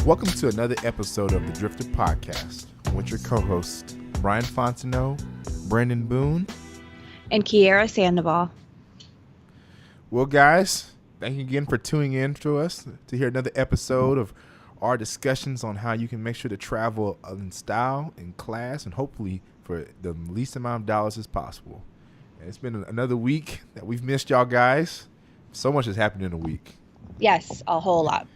Welcome to another episode of the Driftr podcast with your co-hosts Brian Fontenot, Brandon Boone, and Kiera Sandoval. Well, guys, thank you again for tuning in to us to hear another episode of our discussions on how you can make sure to travel in style, in class, and hopefully for the least amount of dollars as possible. And it's been another week that we've missed y'all guys. So much has happened in a week. Yes, a whole lot.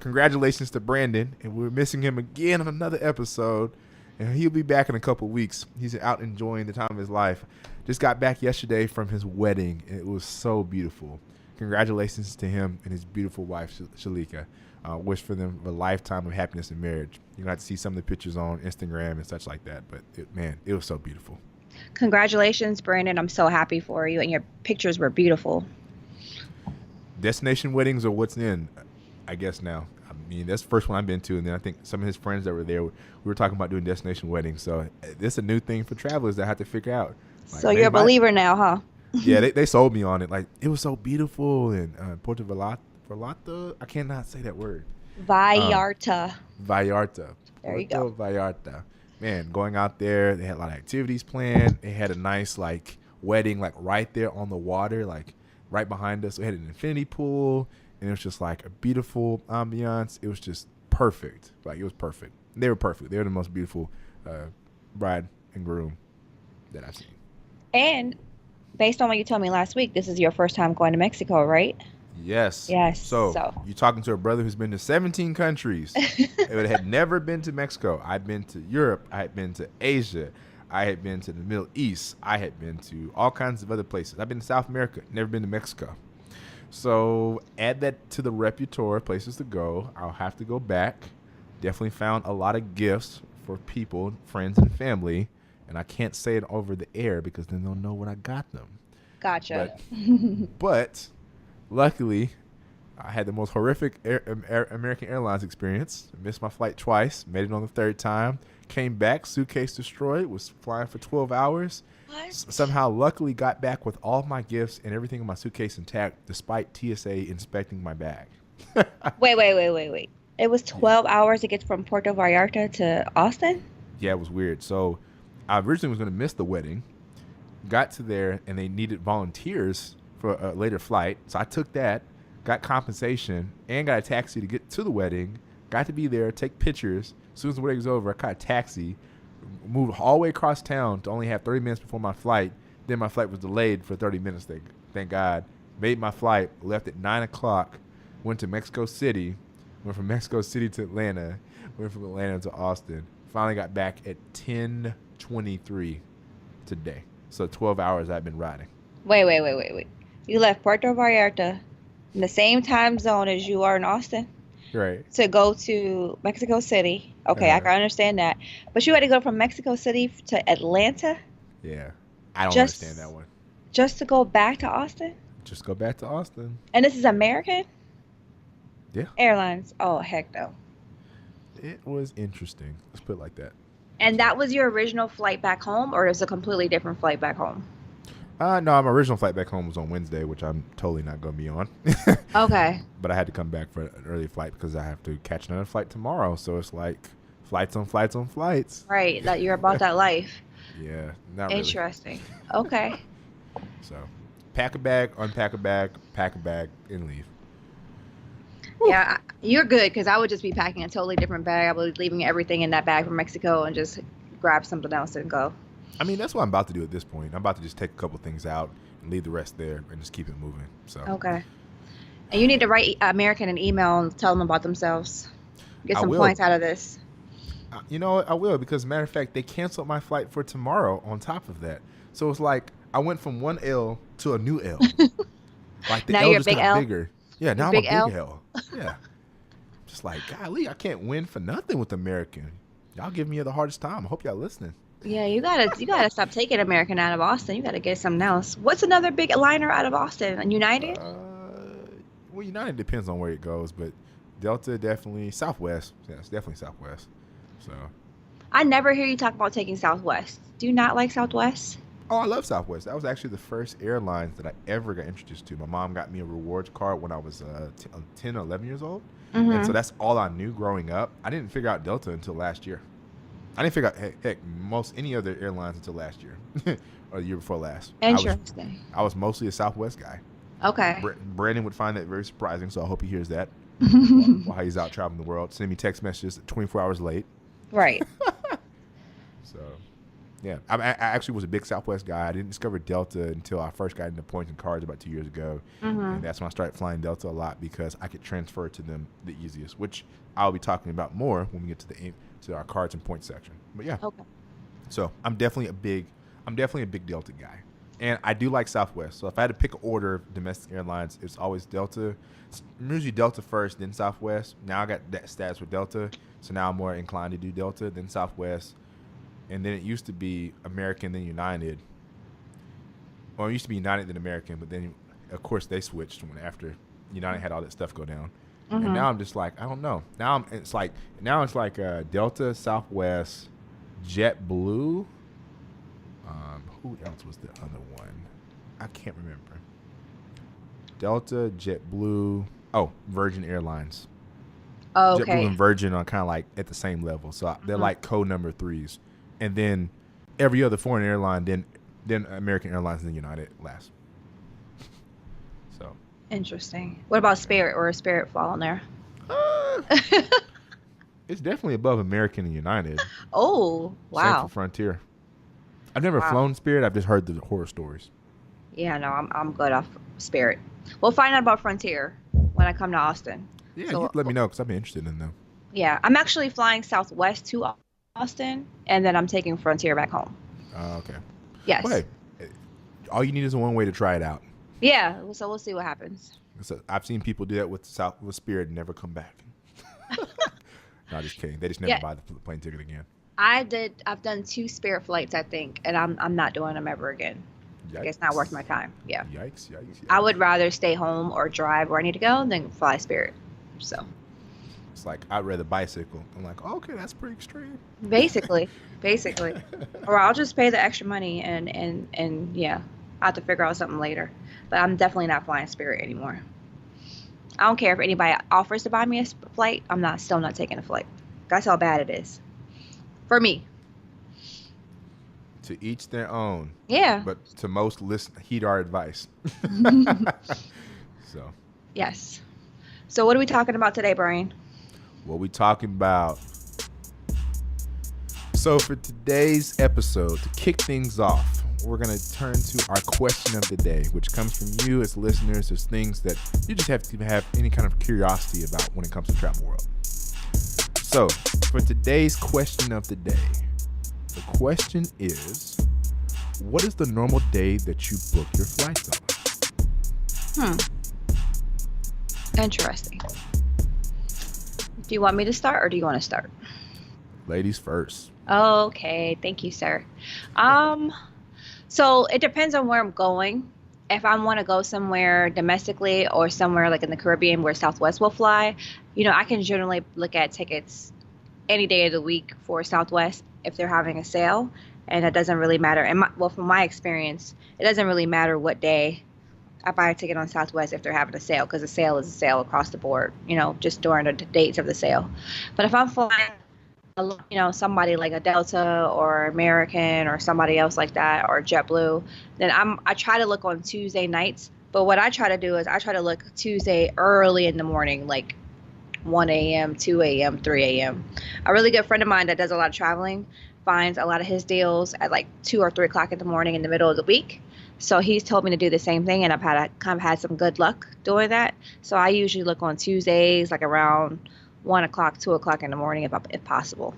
Congratulations to Brandon, and we're missing him again on another episode, and he'll be back in a couple of weeks. He's out enjoying the time of his life. Just got back yesterday from his wedding. It was so beautiful. Congratulations to him and his beautiful wife, Shalika. Wish for them a lifetime of happiness and marriage. You're going to have to see some of the pictures on Instagram and such like that, but it was so beautiful. Congratulations, Brandon. I'm so happy for you, and your pictures were beautiful. Destination weddings are what's in, I guess now. I mean, that's the first one I've been to, and then I think some of his friends that were there, we were talking about doing destination weddings. So this is a new thing for travelers that have to figure out. Like, so you're a believer now, huh? Yeah, they sold me on it. Like, it was so beautiful. And Puerto Vallarta, I cannot say that word. Vallarta. Vallarta. There you go. Vallarta. Man, going out there, they had a lot of activities planned. They had a nice, like, wedding, like, right there on the water, like, right behind us. We had an infinity pool, and it was just, like, a beautiful ambiance. It was just perfect. Like, it was perfect. They were perfect. They were the most beautiful bride and groom that I've seen. And based on what you told me last week, this is your first time going to Mexico, right? Yes. Yes. So you're talking to a brother who's been to 17 countries. It had never been to Mexico. I've been to Europe. I had been to Asia. I had been to the Middle East. I had been to all kinds of other places. I've been to South America. Never been to Mexico. So add that to the repertoire of places to go. I'll have to go back. Definitely found a lot of gifts for people, friends, and family. And I can't say it over the air because then they'll know when I got them. Gotcha. But luckily, I had the most horrific American Airlines experience. I missed my flight twice. Made it on the third time. Came back, suitcase destroyed. Was flying for 12 hours. What? Somehow, luckily, got back with all my gifts and everything in my suitcase intact, despite TSA inspecting my bag. Wait. It was 12 hours to get from Puerto Vallarta to Austin? Yeah, it was weird. So I originally was going to miss the wedding. Got to there, and they needed volunteers for a later flight. So I took that, got compensation, and got a taxi to get to the wedding. Got to be there, take pictures. As soon as the wedding was over, I caught a taxi, moved all the way across town to only have 30 minutes before my flight. Then my flight was delayed for 30 minutes, thank God. Made my flight, left at 9 o'clock, went to Mexico City, went from Mexico City to Atlanta, went from Atlanta to Austin. Finally got back at 10:23 today. So 12 hours I've been riding. Wait. You left Puerto Vallarta in the same time zone as you are in Austin? Right. To go to Mexico City. Okay, I can understand that. But you had to go from Mexico City to Atlanta? Yeah. I don't understand that one. Just to go back to Austin? Just go back to Austin. And this is American? Yeah. Airlines. Oh, heck no. It was interesting. Let's put it like that. And that was your original flight back home, or it was a completely different flight back home? No, my original flight back home was on Wednesday, which I'm totally not going to be on. Okay. But I had to come back for an early flight because I have to catch another flight tomorrow. So it's like flights on flights on flights. Right, that you're about that life. Yeah, not Interesting. Really. Okay. So pack a bag, unpack a bag, pack a bag, and leave. Yeah, you're good because I would just be packing a totally different bag. I would be leaving everything in that bag from Mexico and just grab something else and go. I mean, that's what I'm about to do at this point. I'm about to just take a couple things out and leave the rest there and just keep it moving. So okay. And you need to write American an email and tell them about themselves. Get some points out of this. You know what? I will because, as a matter of fact, they canceled my flight for tomorrow on top of that. So it's like I went from one L to a new L. Like the now L you're just a big got L? bigger. Yeah, now I'm big a big L? Yeah. Just like, golly, I can't win for nothing with American. Y'all give me the hardest time. I hope y'all listening. Yeah, you gotta stop taking American out of Austin. You gotta get something else. What's another big liner out of Austin? United? Well, United depends on where it goes, but Delta definitely Southwest. Yeah, it's definitely Southwest. So I never hear you talk about taking Southwest. Do you not like Southwest? Oh, I love Southwest. That was actually the first airlines that I ever got introduced to. My mom got me a rewards card when I was 10 or 11 years old. And so Mm-hmm. that's all I knew growing up. I didn't figure out Delta until last year. I didn't figure out heck most any other airlines until last year or the year before last. Interesting. I was mostly a Southwest guy. Okay. Brandon would find that very surprising, so I hope he hears that while he's out traveling the world. Send me text messages 24 hours late. Right. So, yeah, I actually was a big Southwest guy. I didn't discover Delta until I first got into points and cards about 2 years ago, Mm-hmm. and that's when I started flying Delta a lot because I could transfer to them the easiest, which I'll be talking about more when we get to our cards and points section. But yeah, Okay. so I'm definitely a big Delta guy, and I do like Southwest. So if I had to pick an order of domestic airlines, it's always Delta. It's usually Delta first, then Southwest. Now I got that status with Delta, so now I'm more inclined to do Delta, then Southwest, and then it used to be American, then United. Well, it used to be United, then American, but then of course they switched when after United had all that stuff go down. And Mm-hmm. now I'm just like, I don't know. It's like Delta, Southwest, JetBlue. Who else was the other one? I can't remember. Delta, JetBlue. Oh, Virgin Airlines. Oh, JetBlue okay. and Virgin are kind of like at the same level, so they're Mhm. like code number threes. And then every other foreign airline, then American Airlines, and then United last. So. Interesting. What about Spirit, or a Spirit fall on there? Uh, it's definitely above American and United. Oh, Same wow. for Frontier. I've never Wow. flown Spirit. I've just heard the horror stories. Yeah, no, I'm good off Spirit. We'll find out about Frontier when I come to Austin. Yeah, So, you let me know because I've been interested in them. yeah, I'm actually flying Southwest to Austin, and then I'm taking Frontier back home. Okay. Yes. Well, hey, all you need is one way to try it out. Yeah, so we'll see what happens. So I've seen people do that with Spirit and never come back. No, just kidding. They just never Yeah. buy the plane ticket again. I've done 2 Spirit flights, I think, and I'm not doing them ever again. Like, it's not worth my time. Yeah. Yikes! I would rather stay home or drive where I need to go than fly Spirit. So It's like I'd rather bicycle. I'm like, oh, okay, that's pretty extreme. basically, or I'll just pay the extra money and yeah, I have to figure out something later. But I'm definitely not flying Spirit anymore. I don't care if anybody offers to buy me a flight. Still not taking a flight. That's how bad it is for me. To each their own. Yeah. But to most, heed our advice. So, Yes. So what are we talking about today, Brian? what we talking about? So for today's episode, to kick things off, we're going to turn to our question of the day, which comes from you as listeners. There's things that you just have to have any kind of curiosity about when it comes to travel world. So for today's question of the day, the question is, what is the normal day that you book your flights on? Interesting. Do you want me to start or do you want to start? Ladies first. Okay, thank you, sir. So it depends on where I'm going. If I want to go somewhere domestically or somewhere like in the Caribbean where Southwest will fly, I can generally look at tickets any day of the week for Southwest if they're having a sale, and it doesn't really matter. And from my experience, it doesn't really matter what day I buy a ticket on Southwest if they're having a sale, because a sale is a sale across the board, just during the dates of the sale. But if I'm flying, somebody like a Delta or American or somebody else like that, or JetBlue, then I try to look on Tuesday nights. But what I try to do is I try to look Tuesday early in the morning, like 1 a.m., 2 a.m., 3 a.m. A really good friend of mine that does a lot of traveling finds a lot of his deals at like 2 or 3 o'clock in the morning in the middle of the week. So he's told me to do the same thing, and I've had some good luck doing that. So I usually look on Tuesdays, like around 1 o'clock, 2 o'clock in the morning, if possible.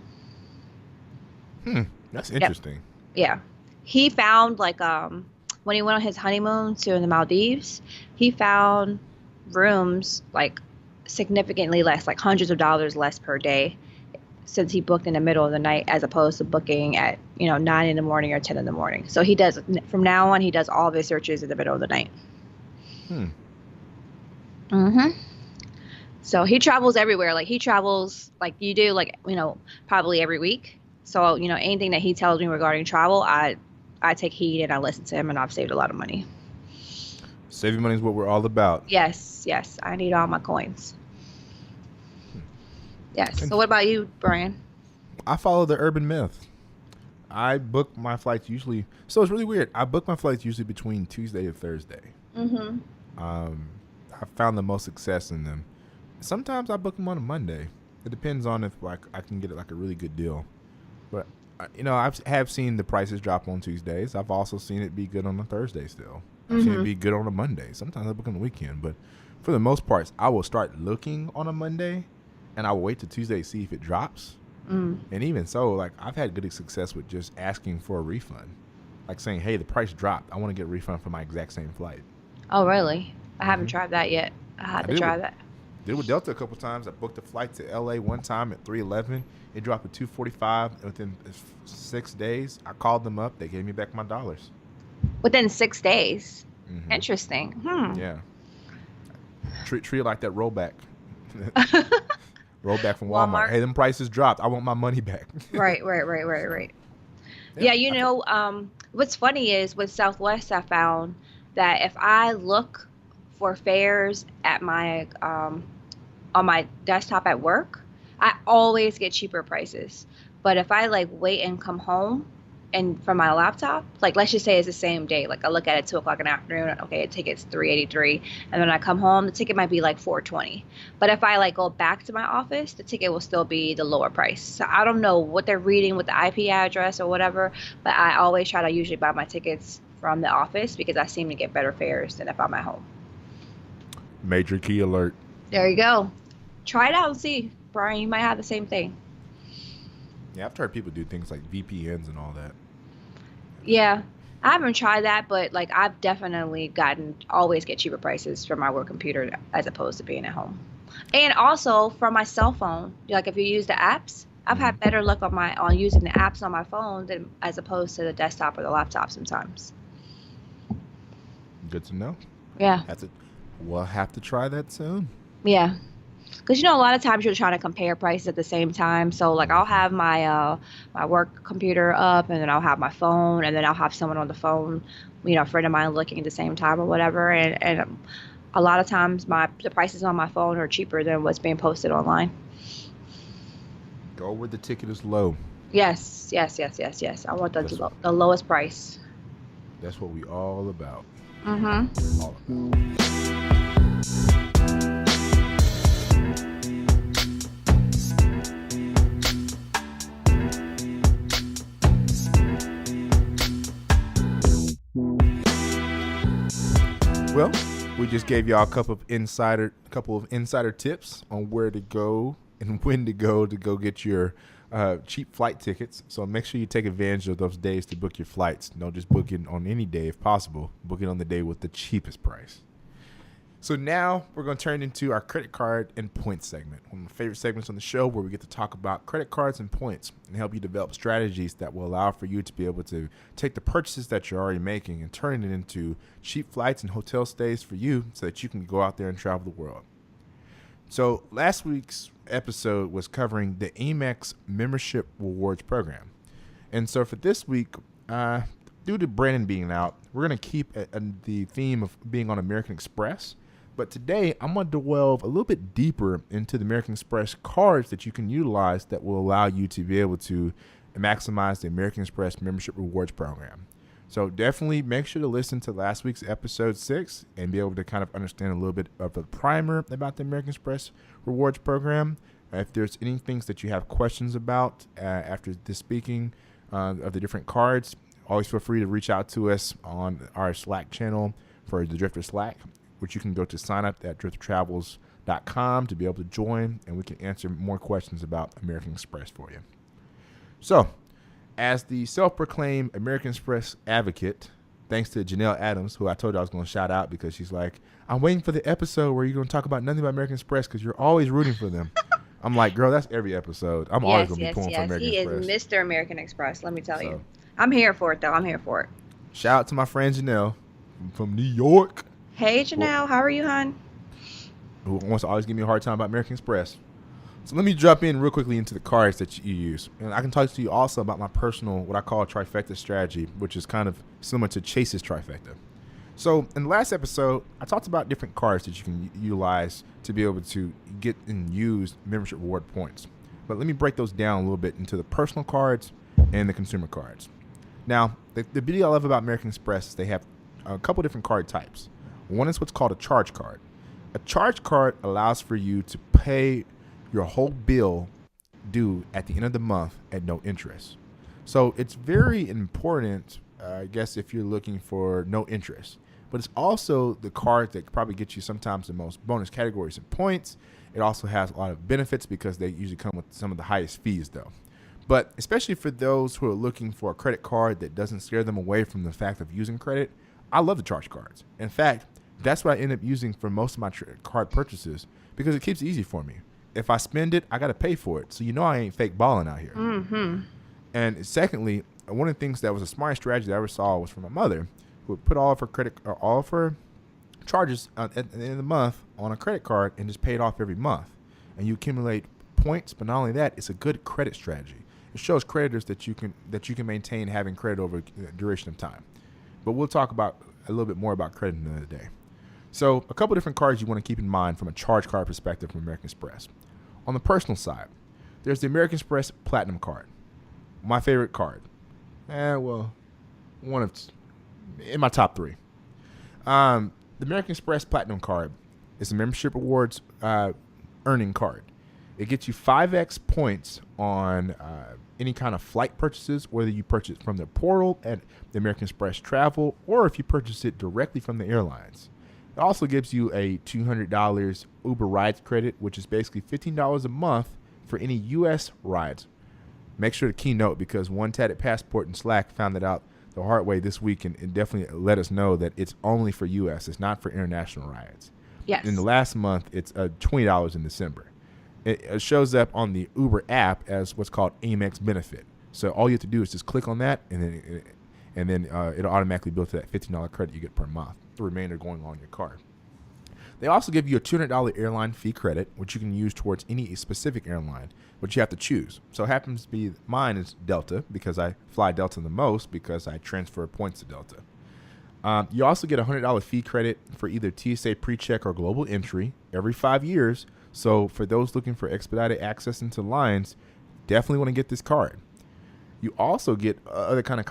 That's interesting. Yeah. He found when he went on his honeymoon to the Maldives, he found rooms like significantly less, like hundreds of dollars less per day, since he booked in the middle of the night as opposed to booking at 9 in the morning or 10 in the morning. So he does, from now on, he does all of his searches in the middle of the night. So he travels everywhere. Like he travels like you do, like probably every week. So anything that he tells me regarding travel, I I take heed and I listen to him, and I've saved a lot of money. Saving money is what we're all about. Yes, yes, I need all my coins. Yes. And So what about you, Brian? I follow the urban myth. I book my flights usually. So it's really weird. I book my flights usually between Tuesday and Thursday. Mm-hmm. I found the most success in them. Sometimes I book them on a Monday. It depends on if like I can get it like a really good deal. But I have seen the prices drop on Tuesdays. I've also seen it be good on a Thursday still. I've seen it be good on a Monday. Sometimes I book on the weekend, but for the most part, I will start looking on a Monday, and I will wait till Tuesday to see if it drops. And even so, like I've had good success with just asking for a refund, like saying, "Hey, the price dropped. I want to get a refund for my exact same flight." Oh, really? I haven't tried that yet. I had to try that. Did it with Delta a couple times. I booked a flight to LA one time at 3:11. It dropped to 2:45. Within 6 days, I called them up. They gave me back my dollars. Within 6 days. Mm-hmm. Interesting. Yeah. Treat it like that rollback. Rollback from Walmart. Hey, them prices dropped. I want my money back. Right. Yeah, what's funny is with Southwest, I found that if I look for fares at my on my desktop at work, I always get cheaper prices. But if I like wait and come home and from my laptop, like let's just say it's the same day, like I look at it 2 o'clock in the afternoon, okay, the ticket's $3.83, and then I come home, the ticket might be like $4.20. But if I like go back to my office, the ticket will still be the lower price. So I don't know what they're reading with the IP address or whatever, but I always try to usually buy my tickets from the office because I seem to get better fares than if I'm at home. Major key alert. There you go. Try it out and see, Brian. You might have the same thing. Yeah, I've heard people do things like VPNs and all that. Yeah, I haven't tried that, but like I've definitely always get cheaper prices from my work computer as opposed to being at home. And also from my cell phone, like if you use the apps, I've had better luck on using the apps on my phone than as opposed to the desktop or the laptop sometimes. Good to know. Yeah. We'll have to try that soon. Yeah. Because a lot of times you're trying to compare prices at the same time. So like I'll have my my work computer up, and then I'll have my phone, and then I'll have someone on the phone, a friend of mine looking at the same time or whatever. And a lot of times the prices on my phone are cheaper than what's being posted online. Go where the ticket is low. Yes. I want the lowest price. That's what we all about. Mm-hmm. All about. Well, we just gave y'all a couple of insider tips on where to go and when to go get your cheap flight tickets. So make sure you take advantage of those days to book your flights. Don't just book it on any day if possible. Book it on the day with the cheapest price. So now we're going to turn into our credit card and points segment. One of my favorite segments on the show, where we get to talk about credit cards and points and help you develop strategies that will allow for you to be able to take the purchases that you're already making and turn it into cheap flights and hotel stays for you so that you can go out there and travel the world. So last week's episode was covering the Amex membership rewards program. And so for this week, due to Brandon being out, we're going to keep the theme of being on American Express. But today, I'm going to delve a little bit deeper into the American Express cards that you can utilize that will allow you to be able to maximize the American Express membership rewards program. So definitely make sure to listen to last week's episode 6 and be able to kind of understand a little bit of the primer about the American Express rewards program. If there's any things that you have questions about after this speaking of the different cards, always feel free to reach out to us on our Slack channel for the Driftr Slack, which you can go to sign up at drifttravels.com to be able to join, and we can answer more questions about American Express for you. So, as the self-proclaimed American Express advocate, thanks to Janelle Adams, who I told you I was going to shout out because she's like, I'm waiting for the episode where you're going to talk about nothing about American Express because you're always rooting for them. I'm like, girl, that's every episode. I'm always going to be pulling for American Express. He is Mr. American Express, let me tell you. I'm here for it, though. I'm here for it. Shout out to my friend Janelle from New York. Hey, Janelle. How are you, hon? Who wants to always give me a hard time about American Express. So let me jump in real quickly into the cards that you use. And I can talk to you also about my personal, what I call a trifecta strategy, which is kind of similar to Chase's trifecta. So in the last episode, I talked about different cards that you can utilize to be able to get and use membership reward points. But let me break those down a little bit into the personal cards and the consumer cards. Now, the beauty I love about American Express is they have a couple different card types. One is what's called a charge card. A charge card allows for you to pay your whole bill due at the end of the month at no interest. So it's very important, I guess, if you're looking for no interest. But it's also the card that probably gets you sometimes the most bonus categories and points. It also has a lot of benefits because they usually come with some of the highest fees, though. But especially for those who are looking for a credit card that doesn't scare them away from the fact of using credit, I love the charge cards. In fact, that's what I end up using for most of my card purchases because it keeps it easy for me. If I spend it, I got to pay for it. So you know I ain't fake balling out here. Mm-hmm. And secondly, one of the things that was a smart strategy that I ever saw was from my mother, who would put all of her credit or all of her charges at the end of the month on a credit card and just pay it off every month. And you accumulate points, but not only that, it's a good credit strategy. It shows creditors that you can maintain having credit over a duration of time. But we'll talk about a little bit more about credit another day. So a couple different cards you want to keep in mind from a charge card perspective from American Express. On the personal side, there's the American Express Platinum card. My favorite card. One of in my top three. The American Express Platinum card is a membership rewards earning card. It gets you 5x points on any kind of flight purchases, whether you purchase from the portal at the American Express Travel or if you purchase it directly from the airlines. It also gives you a $200 Uber rides credit, which is basically $15 a month for any U.S. rides. Make sure to keynote because One Tatted Passport and Slack found that out the hard way this week and definitely let us know that it's only for U.S. It's not for international rides. Yes. In the last month, it's $20 in December. It shows up on the Uber app as what's called Amex Benefit. So all you have to do is just click on that, and then it'll automatically build to that $15 credit you get per month. The remainder going on your card. They also give you a $200 airline fee credit, which you can use towards any specific airline, but you have to choose. So it happens to be mine is Delta because I fly Delta the most because I transfer points to Delta. You also get a $100 fee credit for either TSA PreCheck or Global Entry every 5 years. So for those looking for expedited access into lines, definitely want to get this card. You also get other kind of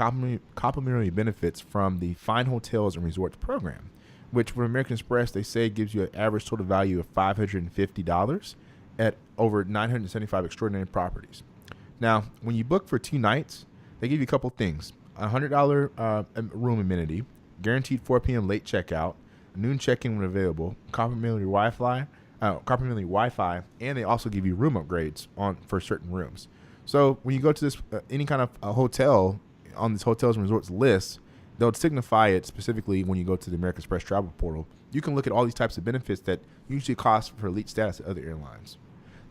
complimentary benefits from the Fine Hotels and Resorts program, which for American Express, they say gives you an average total value of $550 at over 975 extraordinary properties. Now, when you book for 2 nights, they give you a couple things. A $100 room amenity, guaranteed 4 p.m. late checkout, noon check-in when available, complimentary Wi-Fi, and they also give you room upgrades for certain rooms. So when you go to this any kind of hotel on this hotels and resorts list, they'll signify it specifically when you go to the American Express travel portal. You can look at all these types of benefits that usually cost for elite status at other airlines.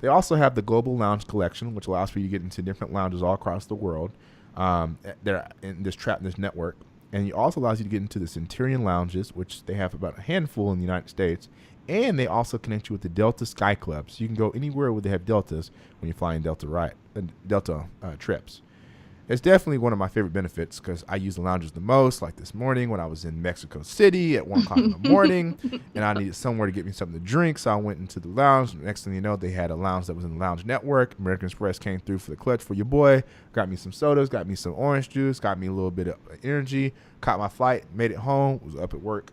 They also have the Global Lounge Collection, which allows for you to get into different lounges all across the world. They're in this network. And it also allows you to get into the Centurion Lounges, which they have about a handful in the United States. And they also connect you with the Delta Sky Club. So you can go anywhere where they have Deltas when you're flying Delta trips. It's definitely one of my favorite benefits because I use the lounges the most, like this morning when I was in Mexico City at 1 o'clock in the morning, and I needed somewhere to get me something to drink, so I went into the lounge. Next thing you know, they had a lounge that was in the lounge network. American Express came through for the clutch for your boy, got me some sodas, got me some orange juice, got me a little bit of energy, caught my flight, made it home, was up at work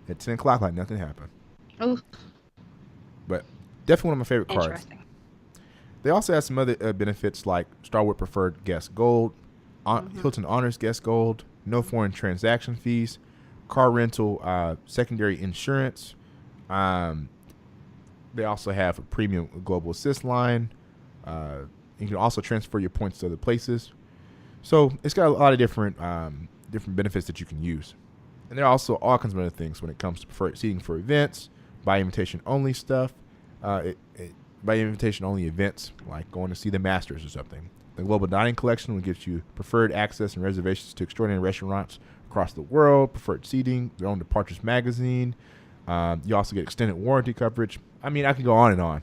at 10 o'clock like nothing happened. Ooh. But definitely one of my favorite cards. Interesting. They also have some other benefits like Starwood Preferred Guest Gold, Hilton Honors Guest Gold, no foreign transaction fees, car rental, secondary insurance. They also have a premium global assist line. You can also transfer your points to other places. So it's got a lot of different benefits that you can use. And there are also all kinds of other things when it comes to preferred seating for events, by invitation only stuff, by invitation only events like going to see the Masters or something. The Global Dining Collection will give you preferred access and reservations to extraordinary restaurants across the world, preferred seating, their own Departures magazine. You also get extended warranty coverage. I mean, I can go on and on.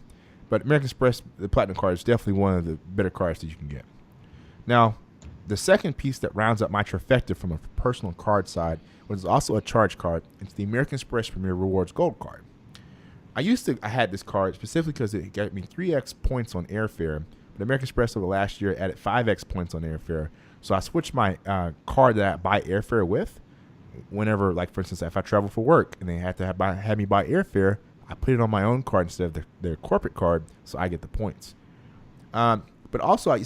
But American Express, the Platinum card, is definitely one of the better cards that you can get. Now, the second piece that rounds up my trifecta from a personal card side was also a charge card. It's the American Express Premier Rewards Gold Card. I had this card specifically because it got me 3x points on airfare. But American Express over the last year added 5x points on airfare. So I switched my card that I buy airfare with whenever, like for instance, if I travel for work and they had to have me buy airfare, I put it on my own card instead of their corporate card, so I get the points. But also, I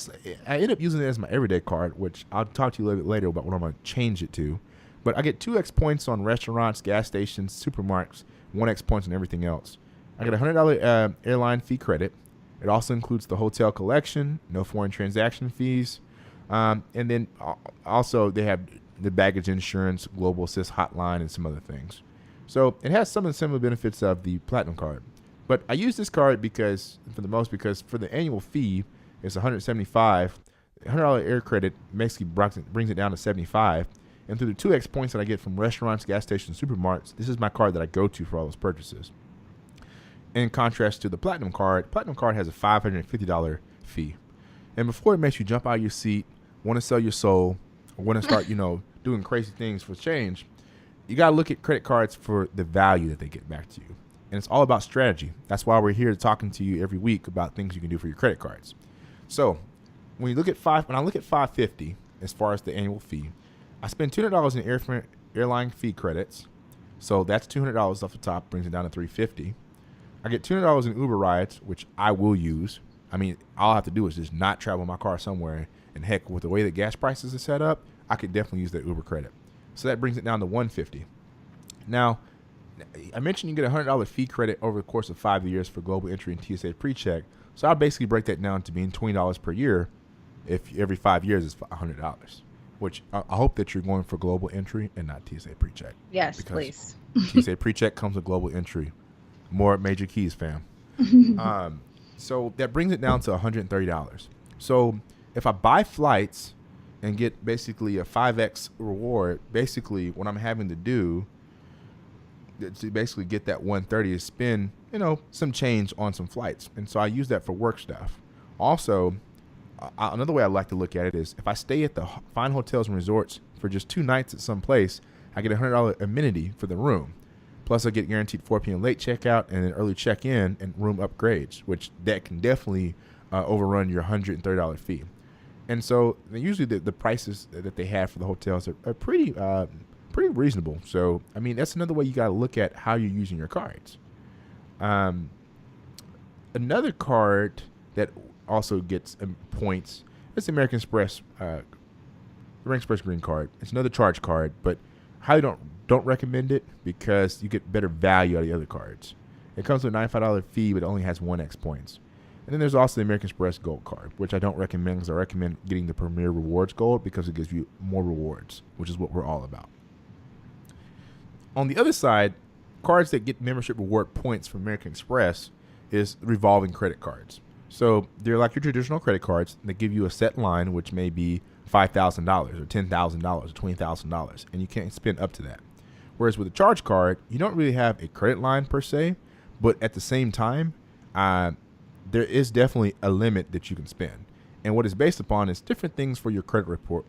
end up using it as my everyday card, which I'll talk to you a little bit later about what I'm going to change it to. But I get 2x points on restaurants, gas stations, supermarkets, 1x points on everything else. I get a $100 airline fee credit. It also includes the hotel collection, no foreign transaction fees, and then also they have the baggage insurance, global assist hotline, and some other things. So it has some of the similar benefits of the Platinum card. But I use this card because for the annual fee, it's $175. $100 air credit basically brings it down to $75. And through the 2x points that I get from restaurants, gas stations, supermarkets, this is my card that I go to for all those purchases. In contrast to the Platinum card has a $550 fee. And before it makes you jump out of your seat, want to sell your soul, or want to start, doing crazy things for change, you got to look at credit cards for the value that they get back to you. And it's all about strategy. That's why we're here talking to you every week about things you can do for your credit cards. So when I look at $550 as far as the annual fee, I spend $200 in airline fee credits. So that's $200 off the top, brings it down to $350. I get $200 in Uber rides, which I will use. I mean, all I have to do is just not travel my car somewhere. And heck, with the way that gas prices are set up, I could definitely use that Uber credit. So that brings it down to $150. Now, I mentioned you get a $100 fee credit over the course of 5 years for global entry and TSA PreCheck. So I'll basically break that down to being $20 per year if every 5 years is $100, which I hope that you're going for global entry and not TSA PreCheck. Yes, please. TSA PreCheck comes with global entry. More major keys, fam. So that brings it down to $130. So if I buy flights and get basically a 5x reward, basically what I'm having to do to basically get that 130 is spend, some change on some flights. And so I use that for work stuff. Also, another way I like to look at it is if I stay at the fine hotels and resorts for just 2 nights at some place, I get a $100 amenity for the room. Plus I get guaranteed 4 p.m. late checkout and an early check-in and room upgrades, which that can definitely overrun your $130 fee. And so usually the prices that they have for the hotels are pretty reasonable. So, I mean, that's another way you got to look at how you're using your cards. Another card that also gets points is the American Express Green Card. It's another charge card, but highly don't recommend it because you get better value out of the other cards. It comes with a $95 fee, but it only has 1x points. And then there's also the American Express Gold Card, which I don't recommend because I recommend getting the Premier Rewards Gold because it gives you more rewards, which is what we're all about. On the other side, cards that get membership reward points from American Express is revolving credit cards. So they're like your traditional credit cards. They give you a set line, which may be $5,000 or $10,000 or $20,000, and you can't spend up to that. Whereas with a charge card, you don't really have a credit line per se, but at the same time, there is definitely a limit that you can spend. And what it's based upon is different things for your credit report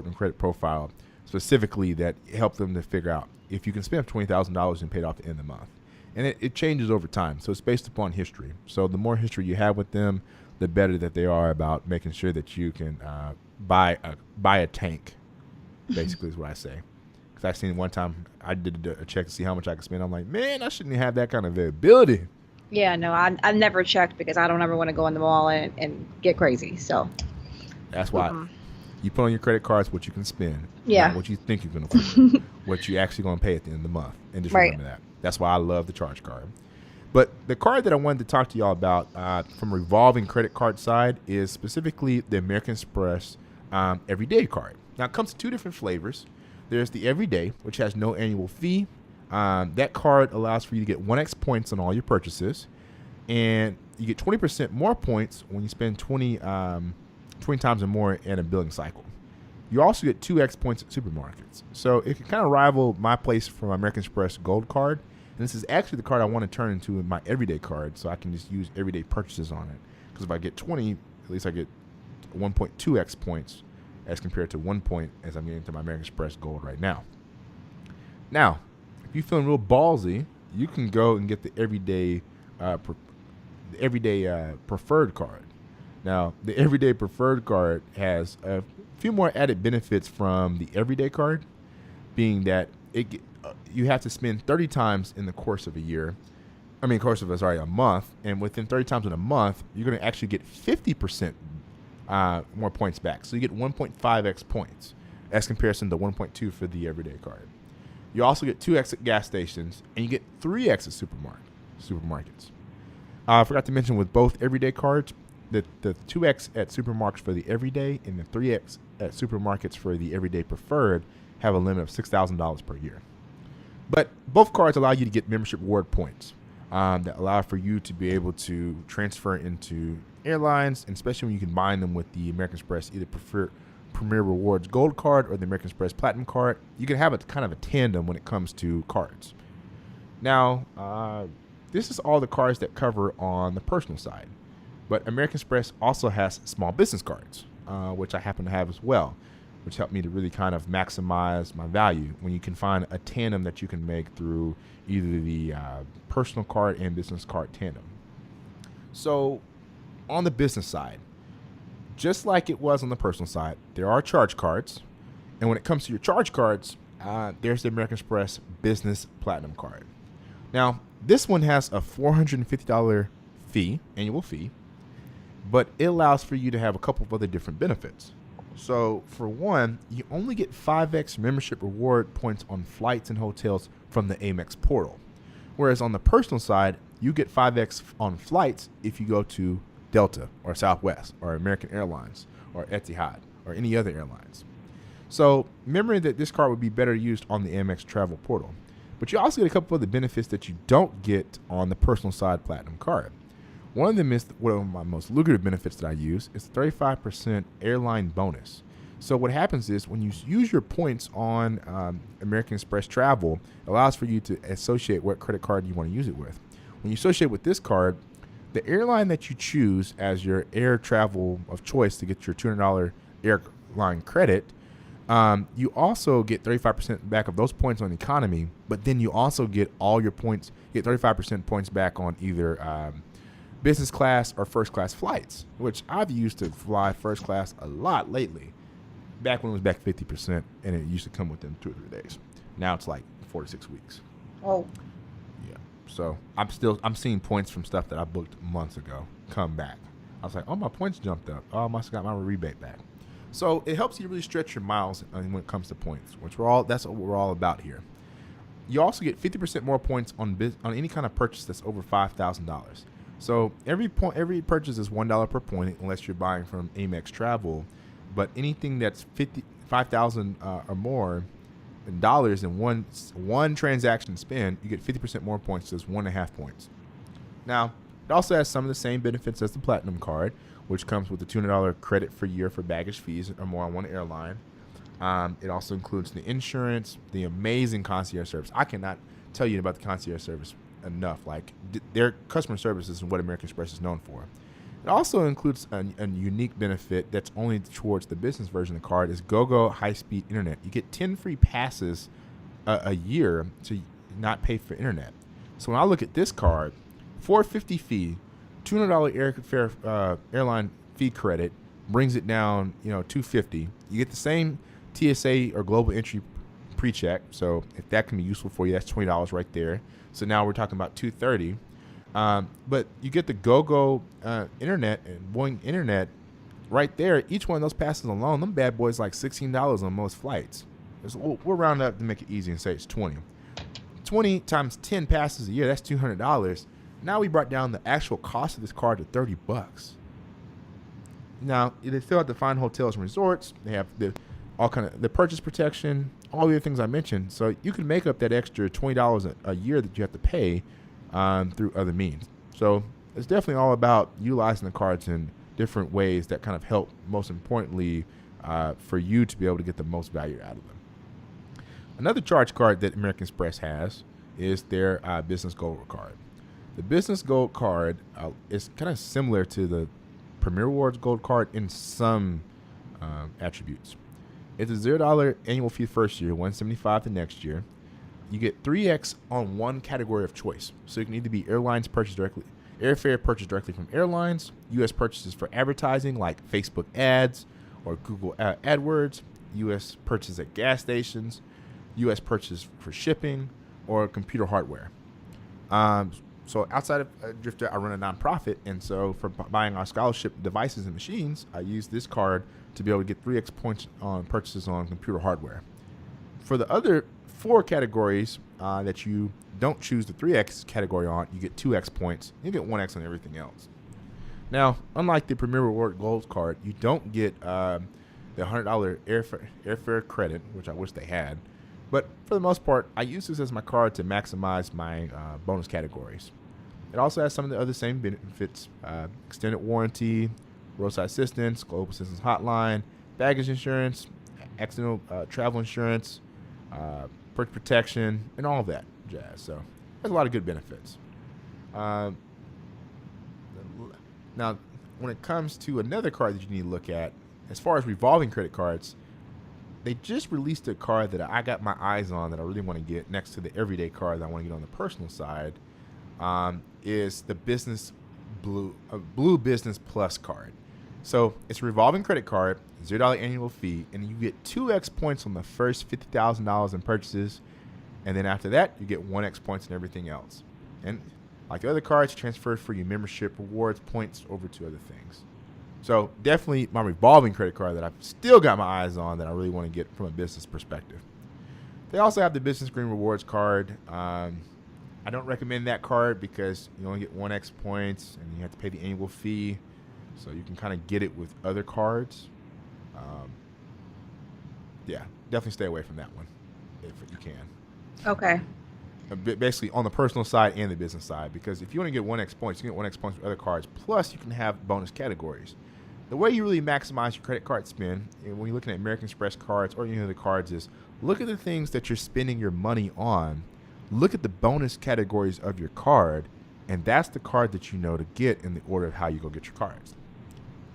and credit profile specifically that help them to figure out if you can spend $20,000 and pay it off at the end of the month. And it changes over time. So it's based upon history. So the more history you have with them, the better that they are about making sure that you can buy a tank, basically is what I say. Because I seen one time I did a check to see how much I could spend. I'm like, man, I shouldn't have that kind of availability. Yeah, no, I've never checked because I don't ever want to go in the mall and get crazy. So that's why you put on your credit cards what you can spend, not what you think you're going to spend, what you actually going to pay at the end of the month. And just remember that. That's why I love the charge card. But the card that I wanted to talk to y'all about from a revolving credit card side is specifically the American Express Everyday card. Now, it comes in 2 different flavors. There's the Everyday, which has no annual fee. That card allows for you to get 1x points on all your purchases. And you get 20% more points when you spend 20 times or more in a billing cycle. You also get 2x points at supermarkets. So it can kind of rival my place for my American Express Gold Card. this is actually the card I want to turn into my everyday card, so I can just use everyday purchases on it. Because if I get 20, at least I get 1.2x points as compared to 1 point as I'm getting to my American Express Gold right now. Now, if you're feeling real ballsy, you can go and get the everyday preferred card. Now, the everyday preferred card has a few more added benefits from the everyday card, being that you have to spend 30 times in the course of a month, and within 30 times in a month, you're going to actually get 50% more points back. So you get 1.5x points as comparison to 1.2 for the everyday card. You also get 2x at gas stations, and you get 3x at supermarkets. I forgot to mention with both everyday cards, the 2x at supermarkets for the everyday and the 3x at supermarkets for the everyday preferred have a limit of $6,000 per year. But both cards allow you to get membership reward points that allow for you to be able to transfer into airlines, and especially when you combine them with the American Express either Premier Rewards Gold card or the American Express Platinum card. You can have a kind of a tandem when it comes to cards. Now, this is all the cards that cover on the personal side. But American Express also has small business cards, which I happen to have as well, which helped me to really kind of maximize my value when you can find a tandem that you can make through either the personal card and business card tandem. So on the business side, just like it was on the personal side, there are charge cards. And when it comes to your charge cards, there's the American Express Business Platinum card. Now, this one has a $450 annual fee, but it allows for you to have a couple of other different benefits. So for one, you only get 5x membership reward points on flights and hotels from the Amex portal. Whereas on the personal side, you get 5x on flights if you go to Delta or Southwest or American Airlines or Etihad or any other airlines. So remember that this card would be better used on the Amex travel portal. But you also get a couple of the benefits that you don't get on the personal side Platinum card. One of them is one of my most lucrative benefits that I use is the 35% airline bonus. So what happens is when you use your points on American Express travel, it allows for you to associate what credit card you want to use it with. When you associate with this card, the airline that you choose as your air travel of choice to get your $200 airline credit, you also get 35% back of those points on economy, but then you also get all your points, get 35% points back on either business class or first class flights, which I've used to fly first class a lot lately. Back when it was back 50%, and it used to come within 2 or 3 days. Now it's like 4 to 6 weeks. Oh. Yeah. So I'm seeing points from stuff that I booked months ago come back. I was like, oh, my points jumped up. Oh, I must have got my rebate back. So it helps you really stretch your miles when it comes to points, that's what we're all about here. You also get 50% more points on any kind of purchase that's over $5,000. So every purchase is $1 per point unless you're buying from Amex Travel, but anything that's $5,000 or more in dollars in one transaction spend, you get 50% more points. So it's 1.5 points. Now, it also has some of the same benefits as the Platinum card, which comes with a $200 credit per year for baggage fees or more on one airline. It also includes the insurance, the amazing concierge service. I cannot tell you about the concierge service enough. Like their customer service is what American Express is known for. It also includes a unique benefit that's only towards the business version of the card is GoGo high-speed internet. You get 10 free passes a year to not pay for internet. So when I look at this card, $450 fee, $200 airline fee credit brings it down, $250. You get the same TSA or global entry pre-check. So if that can be useful for you, that's $20 right there. So now we're talking about $230. But you get the GoGo internet and Boeing internet right there. Each one of those passes alone, them bad boys like $16 on most flights. We'll round up to make it easy and say it's 20. 20 times 10 passes a year, that's $200. Now we brought down the actual cost of this card to $30. Now they still have to find hotels and resorts. They have the purchase protection, all the other things I mentioned. So you can make up that extra $20 a year that you have to pay through other means. So it's definitely all about utilizing the cards in different ways that kind of help, most importantly, for you to be able to get the most value out of them. Another charge card that American Express has is their business gold card. The business gold card is kind of similar to the Premier Rewards gold card in some attributes. It's a $0 annual fee first year, $175 the next year. You get 3x on one category of choice. So you can either be airlines purchased directly, airfare purchased directly from airlines, U.S. purchases for advertising like Facebook ads or Google AdWords, U.S. purchases at gas stations, U.S. purchases for shipping, or computer hardware. So outside of Driftr, I run a nonprofit, and so for buying our scholarship devices and machines, I use this card to be able to get 3x points on purchases on computer hardware. For the other 4 categories that you don't choose the 3x category on, you get 2x points. You get 1x on everything else. Now, unlike the Premier Reward Gold card, you don't get the $100 airfare credit, which I wish they had. But for the most part, I use this as my card to maximize my bonus categories. It also has some of the other same benefits: extended warranty, roadside assistance, global assistance hotline, baggage insurance, accidental travel insurance, purchase protection, and all of that jazz. So there's a lot of good benefits. Now, when it comes to another card that you need to look at, as far as revolving credit cards, they just released a card that I got my eyes on that I really want to get next to the everyday card that I want to get on the personal side. Is the business blue business plus card. So it's a revolving credit card, $0 annual fee, and you get 2x points on the first $50,000 in purchases, and then after that you get 1x points on everything else. And like the other cards, transfer for your membership rewards points over to other things. So definitely my revolving credit card that I've still got my eyes on that I really want to get from a business perspective. They also have the Business Green Rewards card. I don't recommend that card because you only get 1x points and you have to pay the annual fee. So you can kind of get it with other cards. Yeah, definitely stay away from that one if you can. Okay. Basically on the personal side and the business side, because if you want to get 1x points, you get 1x points with other cards, plus you can have bonus categories. The way you really maximize your credit card spend, when you're looking at American Express cards or any of the cards, is look at the things that you're spending your money on, look at the bonus categories of your card, and that's the card that you know to get in the order of how you go get your cards.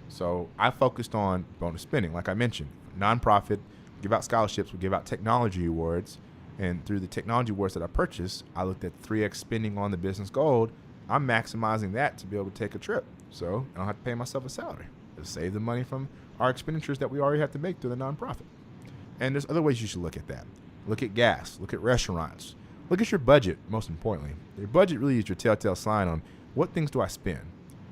So I focused on bonus spending. Like I mentioned, nonprofit, give out scholarships, we give out technology awards. And through the technology awards that I purchased, I looked at 3x spending on the business gold. I'm maximizing that to be able to take a trip. So I don't have to pay myself a salary. Just save the money from our expenditures that we already have to make through the nonprofit. And there's other ways you should look at that. Look at gas. Look at restaurants. Look at your budget, most importantly. Your budget really is your telltale sign on what things do I spend.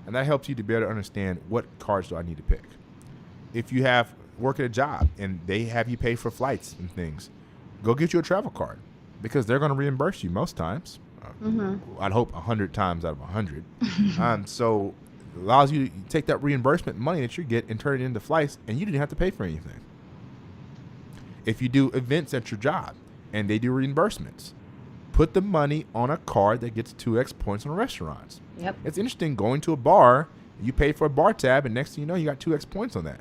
And that helps you to better understand what cards do I need to pick. If you have work at a job and they have you pay for flights and things, go get you a travel card because they're going to reimburse you most times. I'd hope 100 times out of 100. So it allows you to take that reimbursement money that you get and turn it into flights, and you didn't have to pay for anything. If you do events at your job and they do reimbursements, put the money on a card that gets 2x points on restaurants. Yep. It's interesting going to a bar, you pay for a bar tab, and next thing you know, you got 2x points on that.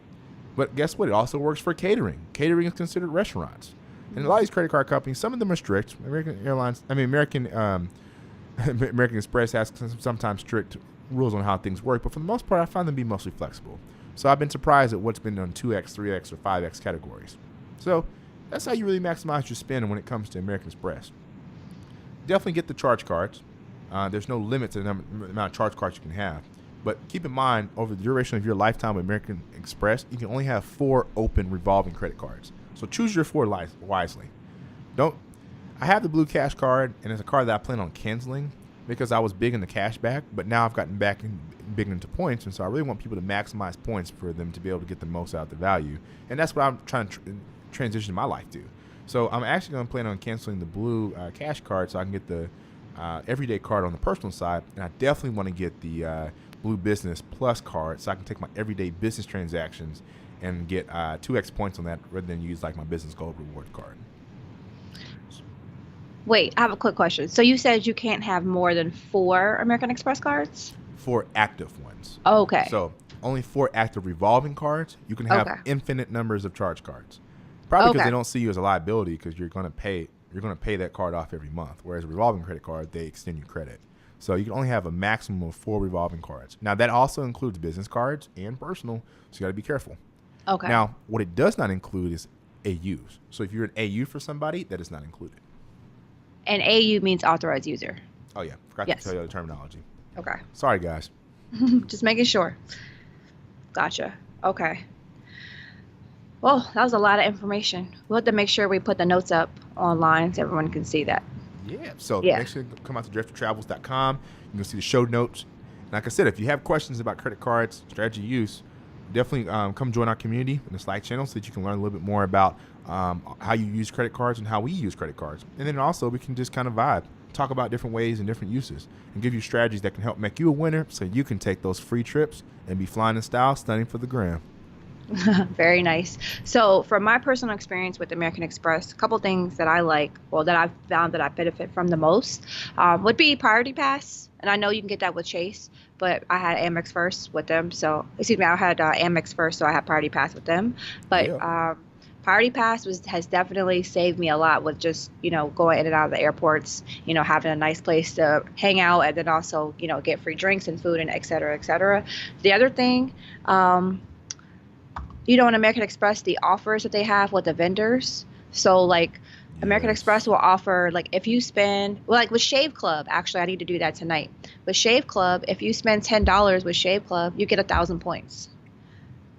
But guess what? It also works for catering. Catering is considered restaurants. And a lot of these credit card companies, some of them are strict. American Express has sometimes strict rules on how things work, but for the most part, I find them to be mostly flexible. So I've been surprised at what's been on 2x, 3x, or 5x categories. So that's how you really maximize your spend when it comes to American Express. Definitely get the charge cards. There's no limit to the amount of charge cards you can have. But keep in mind, over the duration of your lifetime with American Express, you can only have 4 open revolving credit cards. So choose your 4 wisely. I have the Blue Cash card, and it's a card that I plan on canceling because I was big into cash back, but now I've gotten back big into points, and so I really want people to maximize points for them to be able to get the most out of the value. And that's what I'm trying to transition my life to. So I'm actually going to plan on canceling the Blue Cash card so I can get the everyday card on the personal side, and I definitely want to get the Blue Business Plus card so I can take my everyday business transactions and get 2x points on that rather than use like my Business Gold Reward card. Wait, I have a quick question. So you said you can't have more than 4 American Express cards? 4 active ones. Oh, okay. So only 4 active revolving cards. You can have Okay. infinite numbers of charge cards. Probably because Okay. they don't see you as a liability because you're going to pay you're going to pay that card off every month. Whereas a revolving credit card, they extend your credit. So you can only have a maximum of 4 revolving cards. Now, that also includes business cards and personal, so you got to be careful. Okay. Now, what it does not include is AUs. So if you're an AU for somebody, that is not included. And AU means authorized user. Oh, yeah. Forgot Yes. to tell you the terminology. Okay. Sorry, guys. Just making sure. Gotcha. Okay. Well, that was a lot of information. We'll have to make sure we put the notes up online so everyone can see that. Yeah. So Yeah. make sure you come out to driftertravels.com. You can see the show notes. Like I said, if you have questions about credit cards, strategy use, definitely come join our community in the Slack channel so that you can learn a little bit more about how you use credit cards and how we use credit cards. And then also we can just kind of vibe, talk about different ways and different uses, and give you strategies that can help make you a winner so you can take those free trips and be flying in style, stunning for the gram. Very nice. So, from my personal experience with American Express, a couple things that I like, well, that I've found that I benefit from the most, would be Priority Pass. And I know you can get that with Chase, but I had Amex first with them. So, excuse me, I had Amex first, so I had Priority Pass with them. But Yeah. Priority Pass has definitely saved me a lot with just, going in and out of the airports, having a nice place to hang out, and then also, get free drinks and food and et cetera, et cetera. The other thing, in American Express, the offers that they have with the vendors. So, like, American Yes. Express will offer, like, if you spend, well, like with Shave Club, actually, I need to do that tonight. With Shave Club, if you spend $10 with Shave Club, you get 1,000 points.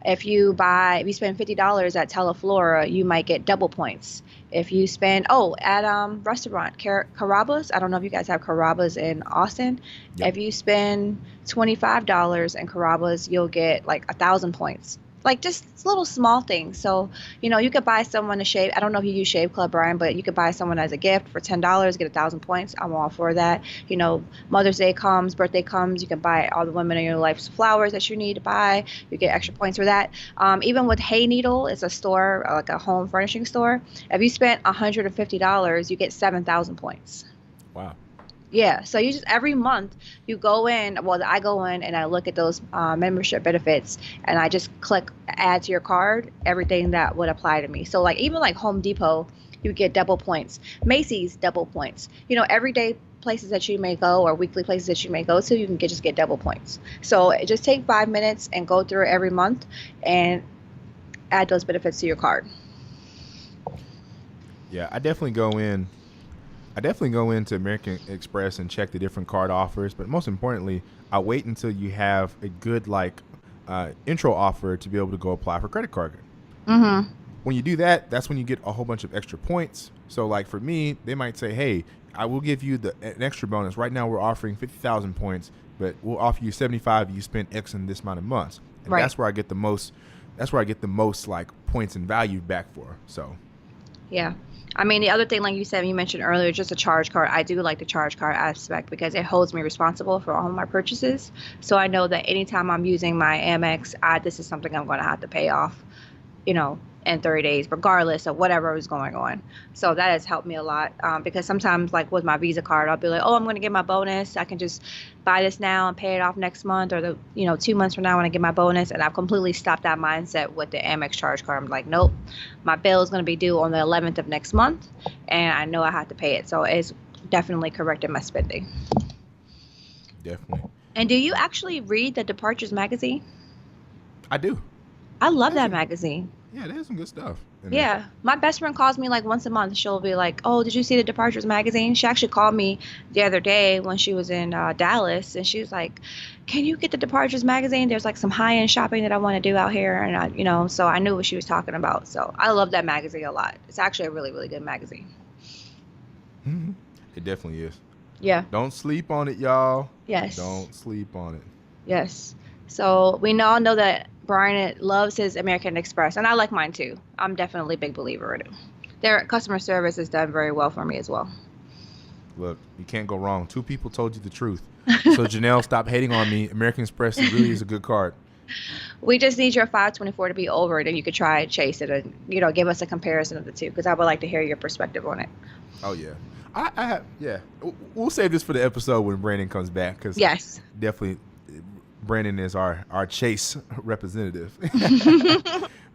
If you spend $50 at Teleflora, you might get double points. If you spend, at restaurant, Carrabba's, I don't know if you guys have Carrabba's in Austin. Yep. If you spend $25 in Carrabba's, you'll get like 1,000 points. Like just little small things. So, you could buy someone a shave. I don't know if you use Shave Club, Brian, but you could buy someone as a gift for $10, get 1,000 points. I'm all for that. Mother's Day comes, birthday comes, you can buy all the women in your life's flowers that you need to buy. You get extra points for that. Even with Hay Needle, it's a store, like a home furnishing store. If you spent $150, you get 7,000 points. Wow. Yeah, so you just every month you go in. Well, I go in and I look at those membership benefits, and I just click add to your card everything that would apply to me. So like even like Home Depot, you get double points. Macy's, double points. Everyday places that you may go or weekly places that you may go to, you can just get double points. So just take 5 minutes and go through it every month and add those benefits to your card. Yeah, I definitely go into American Express and check the different card offers, but most importantly, I wait until you have a good intro offer to be able to go apply for credit card. Mm-hmm. When you do that, that's when you get a whole bunch of extra points. So like for me, they might say, hey, I will give you an extra bonus. Right now we're offering 50,000 points, but we'll offer you 75 if you spend X in this amount of months. And Right. that's where I get the most like points and value back for. So Yeah. I mean, the other thing, like you said, you mentioned earlier, just a charge card. I do like the charge card aspect because it holds me responsible for all my purchases. So I know that anytime I'm using my Amex, this is something I'm going to have to pay off, in 30 days, regardless of whatever is going on. So that has helped me a lot because sometimes, like with my Visa card, I'll be like, I'm going to get my bonus. I can just buy this now and pay it off next month, or 2 months from now when I get my bonus. And I've completely stopped that mindset with the Amex charge card. I'm like, nope, my bill is going to be due on the 11th of next month, and I know I have to pay it. So it's definitely corrected my spending. definitely. And do you actually read the Departures magazine? I do. I love that magazine. Yeah, they have some good stuff. Yeah, my best friend calls me like once a month. She'll be like, "Oh, did you see the Departures magazine?" She actually called me the other day when she was in Dallas, and she was like, "Can you get the Departures magazine? There's like some high-end shopping that I want to do out here," and so I knew what she was talking about. So I love that magazine a lot. It's actually a really, really good magazine. Mm-hmm. It definitely is. Yeah. Don't sleep on it, y'all. Yes. Don't sleep on it. Yes. So we all know that Brian loves his American Express, and I like mine too. I'm definitely a big believer in it. Their customer service is done very well for me as well. Look, you can't go wrong. 2 people told you the truth. So Janelle, stop hating on me. American Express really is a good card. We just need your 524 to be over it, and you could try Chase it and give us a comparison of the two, because I would like to hear your perspective on it. Oh yeah, I have. Yeah, we'll save this for the episode when Brandon comes back, because Yes. definitely Brandon is our Chase representative.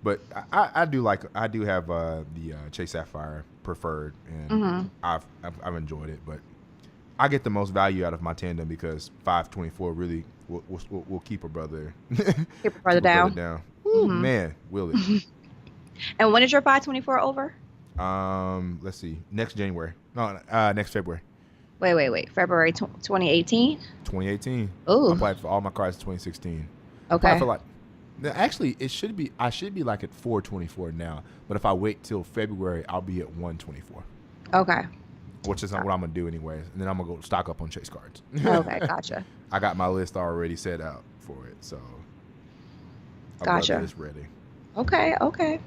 But I do have the Chase Sapphire preferred, and Mm-hmm. I've enjoyed it. But I get the most value out of my tandem because 524 really will keep a brother Keep it further keep a brother down. down. Woo, Mm-hmm. man, will it? And when is your 524 over? Let's see. Next January. No, next February. Wait. February 2018? 2018. I Ooh, applied for all my cars in 2016. I applied okay. for like. Actually, it should be. I should be like at 424 now. But if I wait till February, I'll be at 124, Okay. which is not what I'm gonna do anyways. And then I'm gonna go stock up on Chase cards. Okay, gotcha. I got my list already set out for it, so my brother Gotcha. is ready. Okay.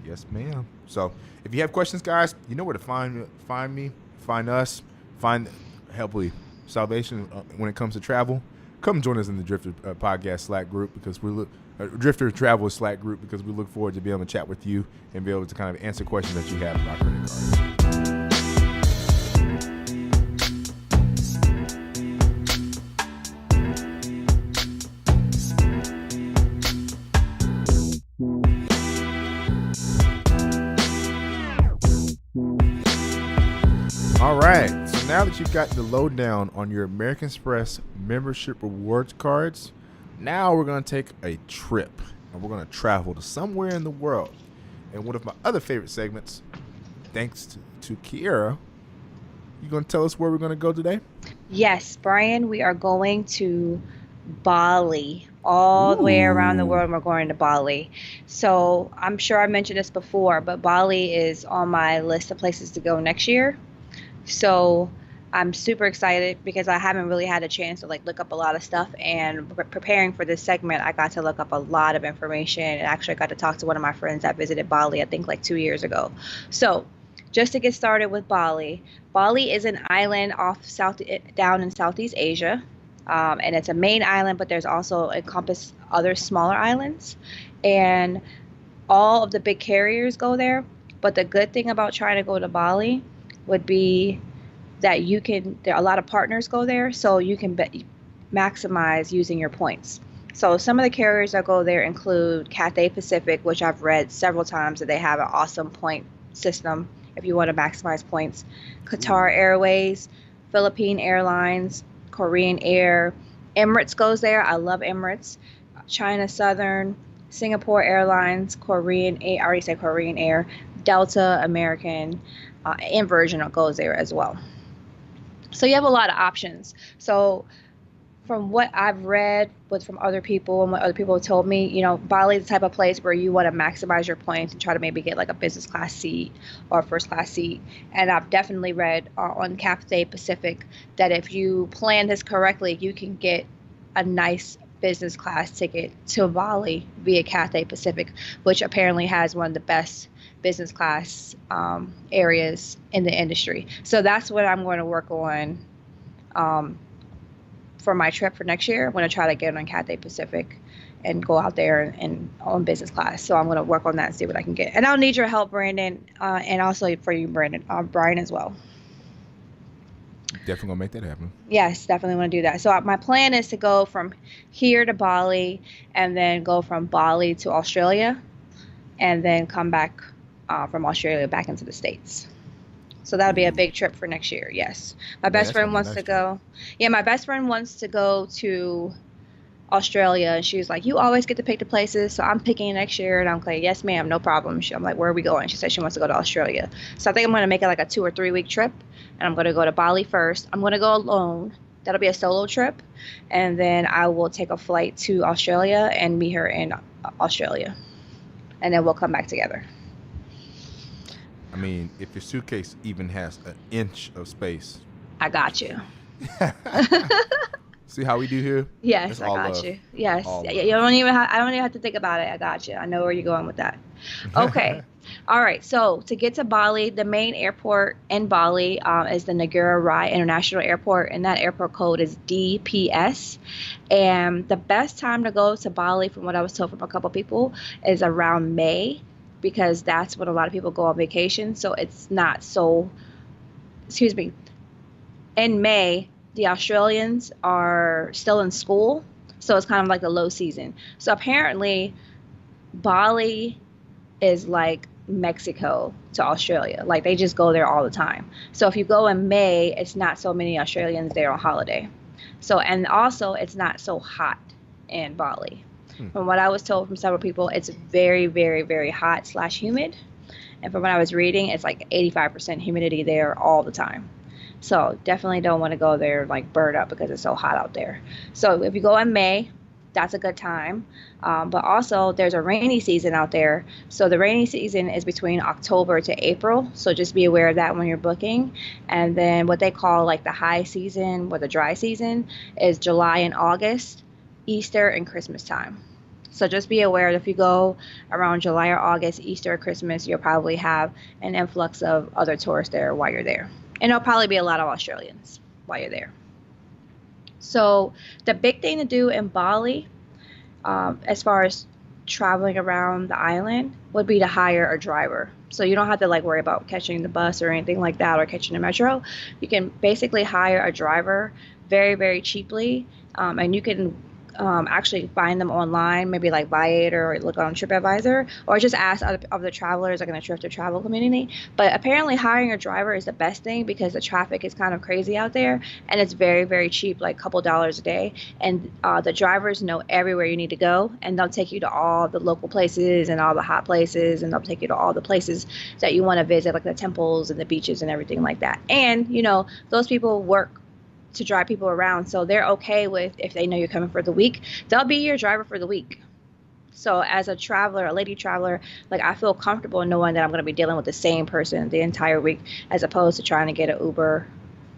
Yes, ma'am. So if you have questions, guys, you know where to find me, find us, find hopefully salvation when it comes to travel. Come join us in the Driftr podcast Slack group because we look Driftr Travel Slack group because we look forward to being able to chat with you and be able to kind of answer questions that you have about credit cards. All right. So now that you've got the lowdown on your American Express membership rewards cards, now we're going to take a trip and we're going to travel to somewhere in the world. And one of my other favorite segments, thanks to Kiera, you going to tell us where we're going to go today? Yes, Brian, we are going to Bali, all the way around the Ooh. world. We're going to Bali. So I'm sure I mentioned this before, but Bali is on my list of places to go next year. So I'm super excited because I haven't really had a chance to like look up a lot of stuff. And preparing for this segment, I got to look up a lot of information and actually got to talk to one of my friends that visited Bali, I think like 2 years ago. So just to get started with Bali, Bali is an island down in Southeast Asia. And it's a main island, but there's also encompass other smaller islands. And all of the big carriers go there. But the good thing about trying to go to Bali would be that there are a lot of partners go there, so you can maximize using your points. So some of the carriers that go there include Cathay Pacific, which I've read several times that they have an awesome point system if you want to maximize points. Qatar Airways, Philippine Airlines, Korean Air, Emirates goes there. I love Emirates. China Southern, Singapore Airlines, Korean Air, I already said Korean Air, Delta, American, and Virgin goes there as well. So you have a lot of options. So from what I've read from other people and what other people have told me, Bali is the type of place where you want to maximize your points and try to maybe get like a business class seat or a first class seat. And I've definitely read on Cathay Pacific that if you plan this correctly, you can get a nice business class ticket to Bali via Cathay Pacific, which apparently has one of the best business class areas in the industry. So that's what I'm going to work on for my trip for next year. I'm going to try to get on Cathay Pacific and go out there and on business class. So I'm going to work on that and see what I can get. And I'll need your help, Brandon, and also for you, Brandon, Brian as well. Definitely gonna make that happen. Yes, definitely want to do that. So my plan is to go from here to Bali and then go from Bali to Australia and then come back from Australia back into the States. So that'll be a big trip for next year. Yes. My best friend wants to go. Yeah, my best friend wants to go to Australia, and she was like, "You always get to pick the places, so I'm picking next year." And I'm like, "Yes, ma'am, no problem." I'm like, "Where are we going?" She said she wants to go to Australia. So I think I'm going to make it like a 2 or 3 week trip, and I'm going to go to Bali first. I'm going to go alone. That'll be a solo trip, and then I will take a flight to Australia and meet her in Australia, and then we'll come back together. I mean, if your suitcase even has an inch of space, I got you. See how we do here? Yes, It's I all got love. you. Yes, All you love. don't even. I don't even have to think about it. I got you. I know where you're going with that. Okay. All right. So to get to Bali, the main airport in Bali is the Negara Rai International Airport, and that airport code is DPS. And the best time to go to Bali, from what I was told from a couple people, is around May, because that's when a lot of people go on vacation. So it's not so. Excuse me. In May, the Australians are still in school, so it's kind of like the low season. So apparently, Bali is like Mexico to Australia. Like they just go there all the time. So if you go in May, it's not so many Australians there on holiday. So, and also it's not so hot in Bali. Hmm. From what I was told from several people, it's very, very, very hot slash humid. And from what I was reading, it's like 85% humidity there all the time. So definitely don't want to go there like bird up because it's so hot out there. So if you go in May, that's a good time. But also there's a rainy season out there. So the rainy season is between October to April. So just be aware of that when you're booking. And then what they call like the high season or the dry season is July and August, Easter and Christmas time. So just be aware that if you go around July or August, Easter or Christmas, you'll probably have an influx of other tourists there while you're there. And there'll probably be a lot of Australians while you're there. So the big thing to do in Bali, as far as traveling around the island, would be to hire a driver. So you don't have to like worry about catching the bus or anything like that or catching the metro. You can basically hire a driver very, very cheaply, and you can actually find them online, maybe like buy it or look on TripAdvisor, or just ask other travelers like in the Driftr travel community. But apparently hiring a driver is the best thing because the traffic is kind of crazy out there and it's very, very cheap, like a couple dollars a day. And the drivers know everywhere you need to go and they'll take you to all the local places and all the hot places and they'll take you to all the places that you want to visit, like the temples and the beaches and everything like that. And, you know, those people work to drive people around. So they're okay with if they know you're coming for the week, they'll be your driver for the week. So as a traveler, a lady traveler, like I feel comfortable knowing that I'm going to be dealing with the same person the entire week as opposed to trying to get an Uber,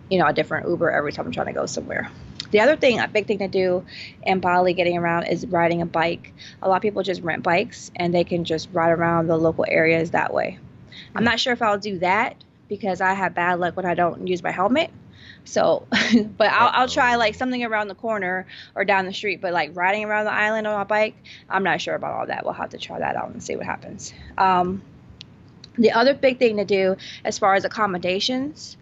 you know, a different Uber every time I'm trying to go somewhere. The other thing, a big thing to do in Bali getting around is riding a bike. A lot of people just rent bikes and they can just ride around the local areas that way. I'm not sure if I'll do that because I have bad luck when I don't use my helmet. So, but I'll try like something around the corner or down the street. But like riding around the island on a bike, I'm not sure about all that. We'll have to try that out and see what happens. The other big thing to do as far as accommodations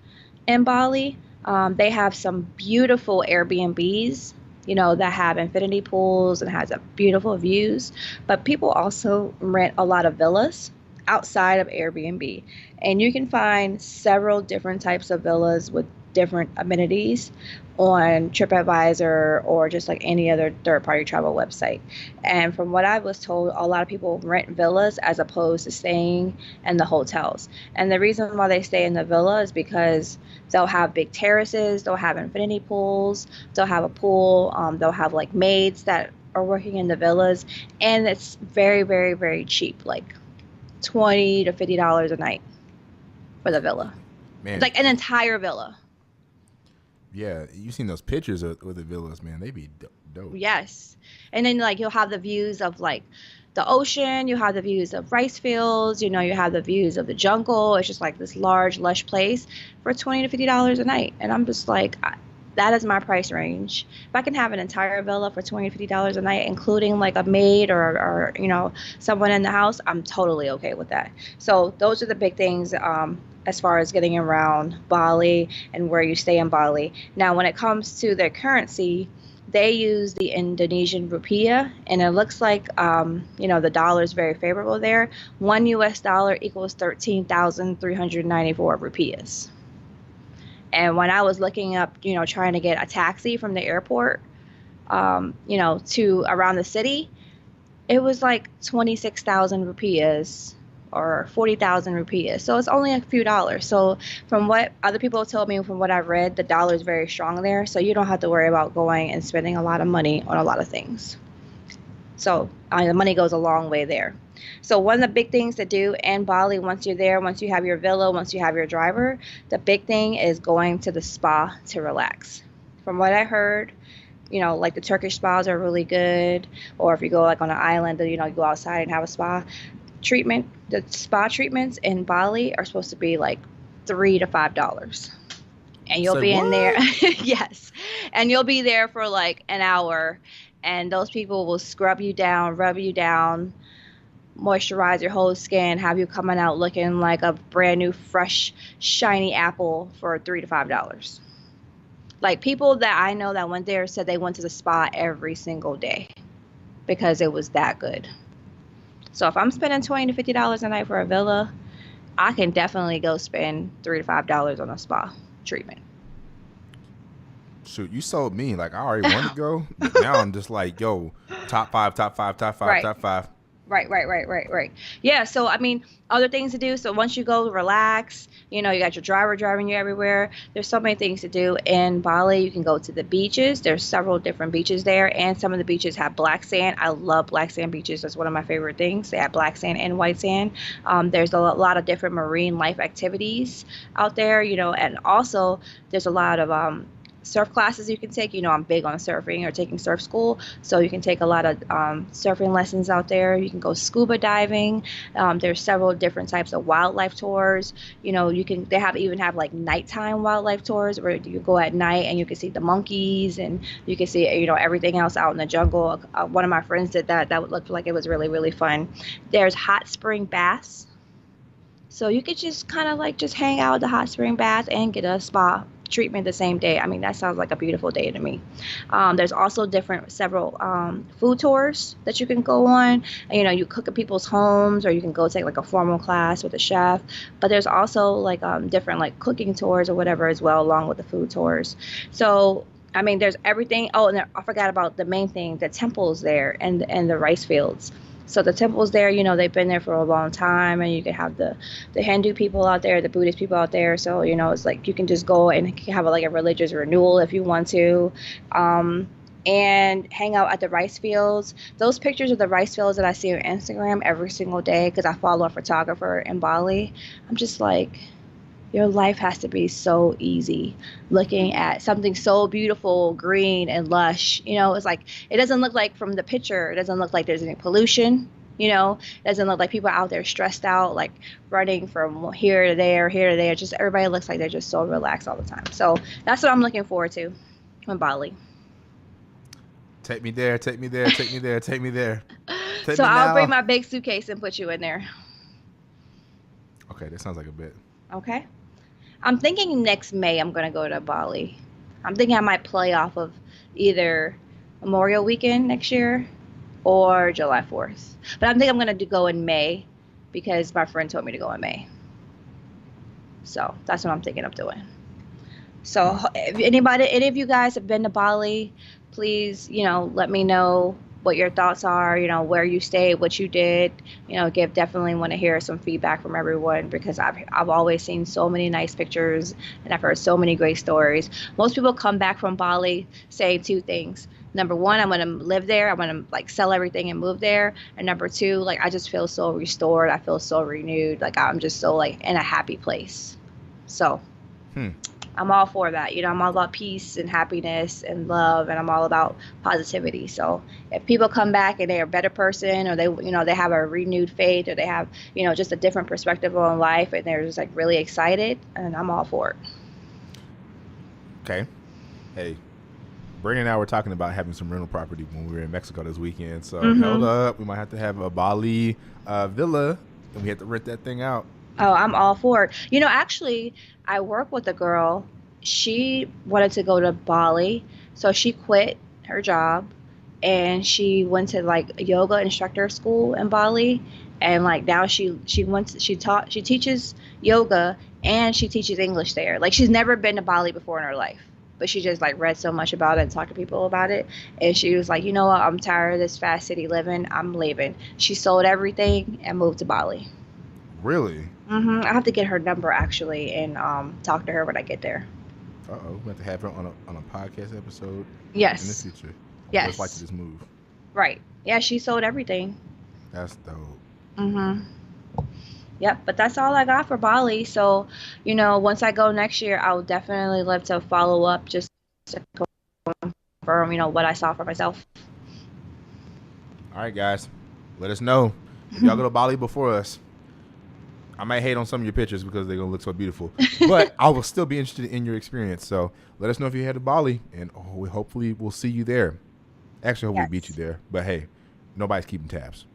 in Bali, they have some beautiful Airbnbs, you know, that have infinity pools and has a beautiful views. But people also rent a lot of villas outside of Airbnb. And you can find several different types of villas with different amenities on TripAdvisor or just like any other third-party travel website. And from what I was told, a lot of people rent villas as opposed to staying in the hotels. And the reason why they stay in the villa is because they'll have big terraces, they'll have infinity pools, they'll have a pool, they'll have like maids that are working in the villas, and it's very, very, very cheap, like $20 to $50 a night for the villa. Man, It's like an entire villa. yeah, you seen those pictures of the villas, man? They be dope. Yes. And then like you'll have the views of like the ocean, you have the views of rice fields, you know, you have the views of the jungle. It's just like this large, lush place for $20 to $50 a night. And I'm just like, that is my price range. If I can have an entire villa for $20 to $50 a night, including like a maid or you know, someone in the house, I'm totally okay with that. So those are the big things as far as getting around Bali and where you stay in Bali. Now, when it comes to their currency, they use the Indonesian rupiah, and it looks like, you know, the dollar is very favorable there. $1 equals 13,394 rupiahs. And when I was looking up, you know, trying to get a taxi from the airport, you know, to around the city, it was like 26,000 rupiahs or 40,000 rupiahs. So it's only a few dollars. So from what other people have told me, from what I've read, the dollar is very strong there. So you don't have to worry about going and spending a lot of money on a lot of things. So the money goes a long way there. So one of the big things to do in Bali, once you're there, once you have your villa, once you have your driver, the big thing is going to the spa to relax. From what I heard, you know, like the Turkish spas are really good. Or if you go like on an island, you know, you go outside and have a spa treatment. The spa treatments in Bali are supposed to be like $3 to $5. And you'll be in there. Yes. And you'll be there for like an hour. And those people will scrub you down, rub you down, moisturize your whole skin, have you coming out looking like a brand new, fresh, shiny apple for $3 to $5. Like people that I know that went there said they went to the spa every single day because it was that good. So if I'm spending $20 to $50 a night for a villa, I can definitely go spend $3 to $5 on a spa treatment. Shoot, you sold me. Like I already wanted to go, but now I'm just like, yo, top five, top five, top five, Right. top five. Right. Yeah, so I mean, other things to do. So once you go relax, you got your driver driving you everywhere. There's so many things to do in Bali. You can go to the beaches. There's several different beaches there, and some of the beaches have black sand. I love black sand beaches. That's one of my favorite things. They have black sand and white sand. There's a lot of different marine life activities out there, and also there's a lot of surf classes you can take. I'm big on surfing or taking surf school, so you can take a lot of surfing lessons out there. You can go scuba diving. There's several different types of wildlife tours. They even have like nighttime wildlife tours where you go at night and you can see the monkeys and you can see everything else out in the jungle. One of my friends did that. That looked like it was really really fun. There's hot spring baths. So you could just kind of like just hang out at the hot spring bath and get a spa treatment the same day. I mean, that sounds like a beautiful day to me. There's also several food tours that you can go on. You cook at people's homes, or you can go take like a formal class with a chef. But there's also like different like cooking tours or whatever as well, along with the food tours. So I mean, there's everything. Oh, and I forgot about the main thing, the temples there and the rice fields. So the temples there, they've been there for a long time, and you can have the Hindu people out there, the Buddhist people out there. So it's like you can just go and have like a religious renewal if you want to, and hang out at the rice fields. Those pictures of the rice fields that I see on Instagram every single day, because I follow a photographer in Bali, I'm just like, your life has to be so easy looking at something so beautiful, green and lush. It's like it doesn't look like from the picture, it doesn't look like there's any pollution. It doesn't look like people out there stressed out, like running from here to there, here to there. Just everybody looks like they're just so relaxed all the time. So that's what I'm looking forward to in Bali. Take me there, take me there, take me there, take me there. Take So me I'll bring now. my big suitcase and put you in there. Okay, that sounds like a bit. Okay. I'm thinking next May I'm going to go to Bali. I'm thinking I might play off of either Memorial Weekend next year or July 4th. But I think I'm going to go in May because my friend told me to go in May. So that's what I'm thinking of doing. So if any of you guys have been to Bali, please, let me know what your thoughts are, where you stayed, what you did. Definitely want to hear some feedback from everyone, because I've always seen so many nice pictures and I've heard so many great stories. Most people come back from Bali saying two things. Number one, I'm going to live there. I'm going to like sell everything and move there. And number two, like I just feel so restored. I feel so renewed. Like I'm just so like in a happy place. So I'm all for that. I'm all about peace and happiness and love, and I'm all about positivity. So if people come back and they're a better person, or they have a renewed faith, or they have, just a different perspective on life, and they're just like really excited, and I'm all for it. Okay. Hey, Brandon and I were talking about having some rental property when we were in Mexico this weekend. So hold up, we might have to have a Bali villa, and we have to rent that thing out. Oh, I'm all for it. Actually, I work with a girl. She wanted to go to Bali, so she quit her job and she went to like a yoga instructor school in Bali. And like now she teaches yoga and she teaches English there. Like she's never been to Bali before in her life, but she just like read so much about it and talked to people about it. And she was like, you know what? I'm tired of this fast city living. I'm leaving. She sold everything and moved to Bali. Really? I have to get her number actually and talk to her when I get there. We have to have her on a podcast episode in the Yes. future. Yes. Let's like to just move. Right. Yeah, she sold everything. That's dope. Yep, but that's all I got for Bali. So, once I go next year, I would definitely love to follow up just to confirm, what I saw for myself. All right, guys. Let us know if y'all go to Bali before us. I might hate on some of your pictures because they're going to look so beautiful. But I will still be interested in your experience. So let us know if you head to Bali, and hopefully we'll see you there. Actually, I hope we beat you there. But, hey, nobody's keeping tabs.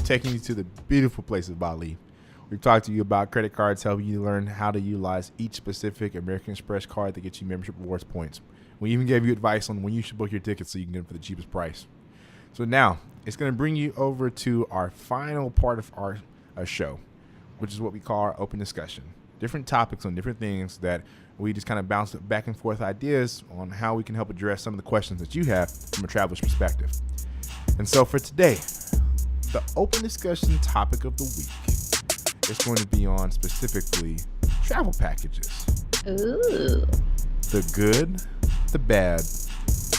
taking you to the beautiful place of Bali. We've talked to you about credit cards helping you learn how to utilize each specific American Express card that gets you membership rewards points. We even gave you advice on when you should book your tickets so you can get them for the cheapest price. So now it's going to bring you over to our final part of our show, which is what we call our open discussion. Different topics on different things that we just kind of bounce back and forth ideas on how we can help address some of the questions that you have from a traveler's perspective. And so for today, the open discussion topic of the week is going to be on specifically travel packages. Ooh. The good, the bad,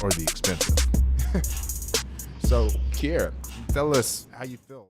or the expensive. So, Kiera, tell us how you feel.